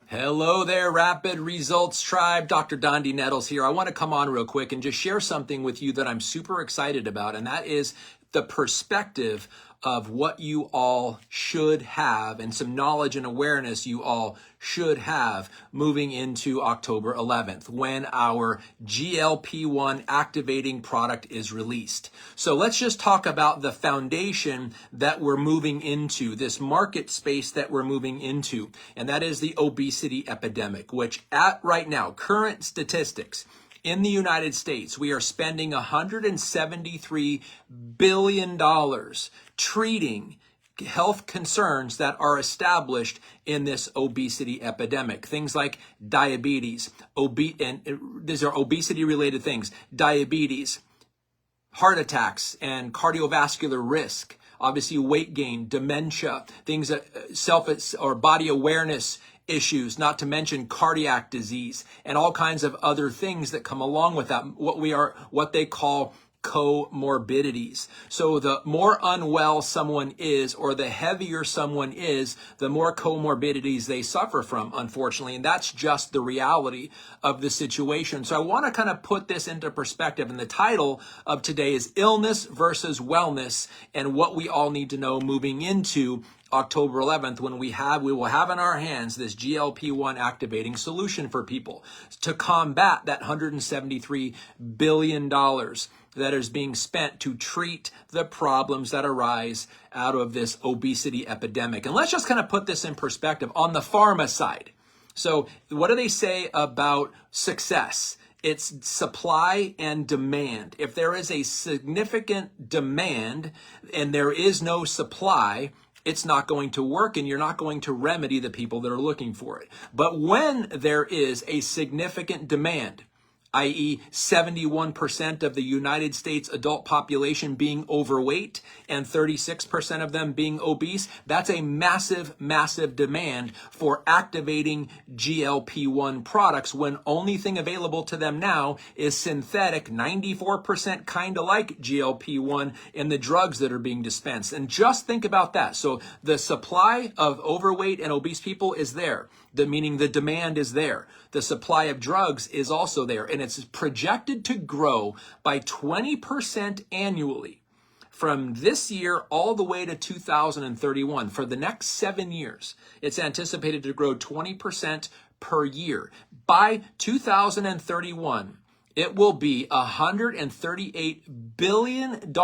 Hello there, Rapid Results Tribe. Dr. Dondee Nettles here. I want to come on real quick and just share something with you that I'm super excited about, and that is the perspective of what you all should have and some knowledge and awareness you all should have moving into October 11th when our GLP-1 activating product is released. So let's just talk about the foundation that we're moving into, this market space that we're moving into, and that is the obesity epidemic, which at right now, current statistics, in the United States, we are spending $173 billion treating health concerns that are established in this obesity epidemic. Things like diabetes, and these are obesity-related things, diabetes, heart attacks, and cardiovascular risk, obviously weight gain, dementia, things that self or body awareness issues, not to mention cardiac disease and all kinds of other things that come along with that, what they call comorbidities. So the more unwell someone is, or the heavier someone is, the more comorbidities they suffer from, unfortunately. And that's just the reality of the situation. So I want to kind of put this into perspective. And the title of today is Illness versus Wellness, and what we all need to know moving into October 11th, when we will have in our hands this GLP-1 activating solution for people to combat that $173 billion that is being spent to treat the problems that arise out of this obesity epidemic. And let's just kind of put this in perspective on the pharma side. So what do they say about success? It's supply and demand. If there is a significant demand and there is no supply, it's not going to work, and you're not going to remedy the people that are looking for it. But when there is a significant demand, i.e. 71% of the United States adult population being overweight and 36% of them being obese, that's a massive, massive demand for activating GLP-1 products when only thing available to them now is synthetic, 94% kind of like GLP-1 in the drugs that are being dispensed. And just think about that. So the supply of overweight and obese people is there, meaning the demand is there. The supply of drugs is also there, and it's projected to grow by 20% annually from this year all the way to 2031. For the next 7 years, it's anticipated to grow 20% per year. By 2031, it will be a $138 billion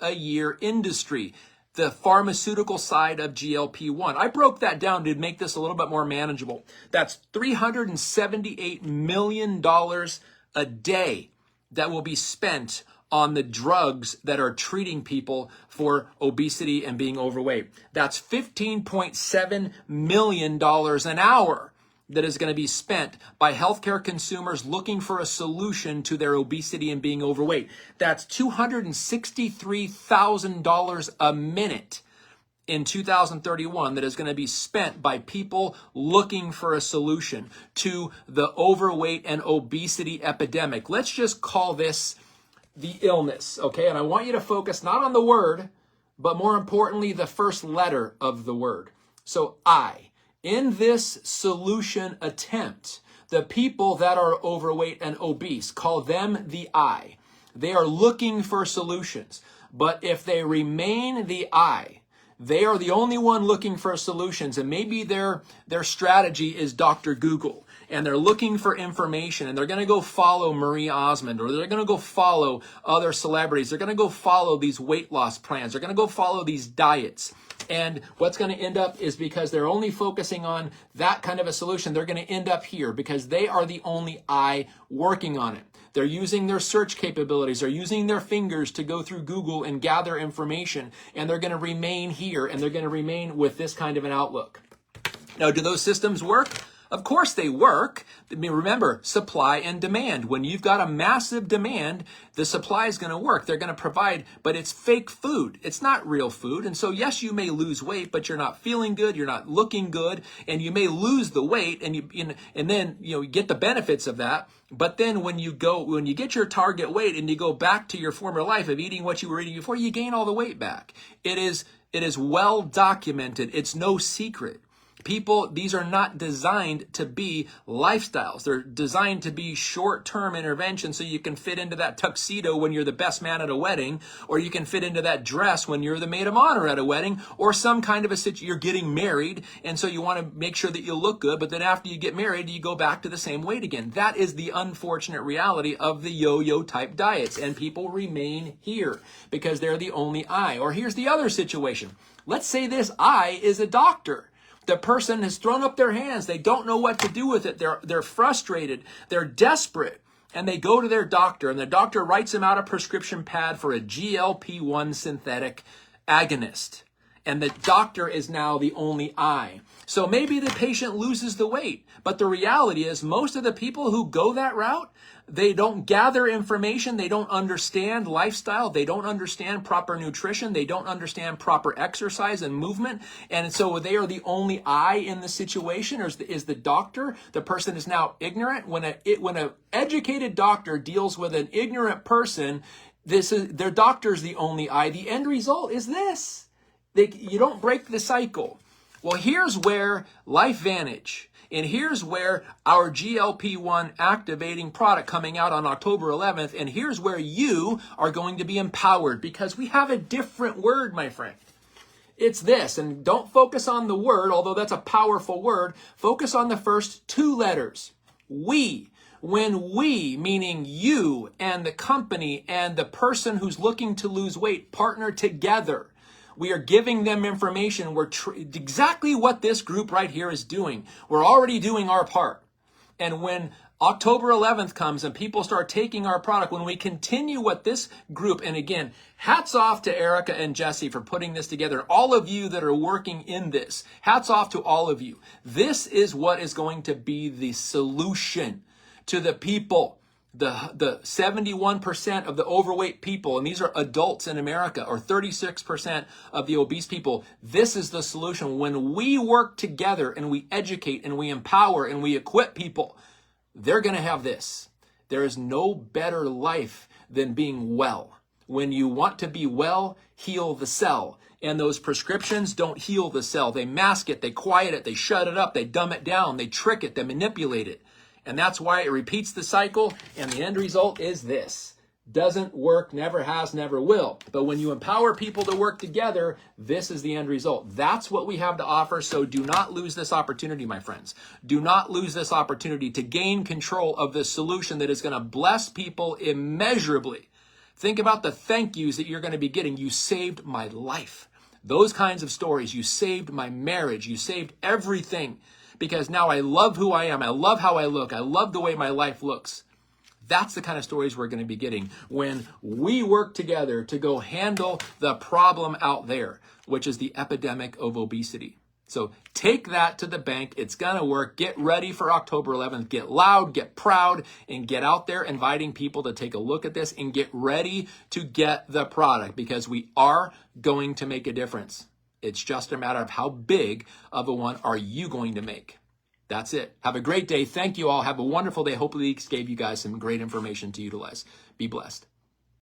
a year industry, the pharmaceutical side of GLP-1. I broke that down to make this a little bit more manageable. That's $378 million a day that will be spent on the drugs that are treating people for obesity and being overweight. That's $15.7 million an hour that is going to be spent by healthcare consumers looking for a solution to their obesity and being overweight. That's $263,000 a minute in 2031 that is going to be spent by people looking for a solution to the overweight and obesity epidemic. Let's just call this the illness, okay? And I want you to focus not on the word, but more importantly, the first letter of the word. So I. In this solution attempt, the people that are overweight and obese, call them the I. They are looking for solutions. But if they remain the I, they are the only one looking for solutions. And maybe their strategy is Dr. Google. And they're looking for information. And they're going to go follow Marie Osmond. Or they're going to go follow other celebrities. They're going to go follow these weight loss plans. They're going to go follow these diets. And what's going to end up is, because they're only focusing on that kind of a solution, they're going to end up here because they are the only eye working on it. They're using their search capabilities. They're using their fingers to go through Google and gather information. And they're going to remain here, and they're going to remain with this kind of an outlook. Now, do those systems work? Of course they work. I mean, remember, supply and demand. When you've got a massive demand, the supply is going to work. They're going to provide, but it's fake food. It's not real food. And so, yes, you may lose weight, but you're not feeling good. You're not looking good, and you may lose the weight, and then you get the benefits of that. But then when you get your target weight and you go back to your former life of eating what you were eating before, you gain all the weight back. It is well documented. It's no secret. These are not designed to be lifestyles. They're designed to be short-term interventions so you can fit into that tuxedo when you're the best man at a wedding, or you can fit into that dress when you're the maid of honor at a wedding, or some kind of a situation, you're getting married, and so you want to make sure that you look good, but then after you get married, you go back to the same weight again. That is the unfortunate reality of the yo-yo type diets, and people remain here because they're the only I. Or here's the other situation. Let's say this I is a doctor. The person has thrown up their hands. They don't know what to do with it. They're frustrated. They're desperate. And they go to their doctor, and the doctor writes them out a prescription pad for a GLP-1 synthetic agonist. And the doctor is now the only I. So maybe the patient loses the weight. But the reality is most of the people who go that route, they don't gather information. They don't understand lifestyle. They don't understand proper nutrition. They don't understand proper exercise and movement. And so they are the only I in the situation, or is the doctor. The person is now ignorant. When an educated doctor deals with an ignorant person, their doctor is the only I. The end result is this. You don't break the cycle. Well, here's where LifeVantage, and here's where our GLP-1 activating product coming out on October 11th, and here's where you are going to be empowered, because we have a different word, my friend. It's this, and don't focus on the word, although that's a powerful word. Focus on the first two letters. We. When we, meaning you and the company and the person who's looking to lose weight, partner together, we are giving them information. We're exactly what this group right here is doing. We're already doing our part. And when October 11th comes and people start taking our product, when we continue what this group, and again, hats off to Erica and Jesse for putting this together. All of you that are working in this, hats off to all of you. This is what is going to be the solution to the people. The 71% of the overweight people, and these are adults in America, or 36% of the obese people, this is the solution. When we work together and we educate and we empower and we equip people, they're going to have this. There is no better life than being well. When you want to be well, heal the cell. And those prescriptions don't heal the cell. They mask it, they quiet it, they shut it up, they dumb it down, they trick it, they manipulate it. And that's why it repeats the cycle, and the end result is this. Doesn't work, never has, never will. But when you empower people to work together, this is the end result. That's what we have to offer, so do not lose this opportunity, my friends. Do not lose this opportunity to gain control of this solution that is going to bless people immeasurably. Think about the thank yous that you're going to be getting. You saved my life. Those kinds of stories. You saved my marriage. You saved everything. Because now I love who I am. I love how I look. I love the way my life looks. That's the kind of stories we're going to be getting when we work together to go handle the problem out there, which is the epidemic of obesity. So take that to the bank. It's going to work. Get ready for October 11th. Get loud, get proud, and get out there inviting people to take a look at this and get ready to get the product, because we are going to make a difference. It's just a matter of how big of a one are you going to make. That's it. Have a great day. Thank you all. Have a wonderful day. Hopefully this gave you guys some great information to utilize. Be blessed.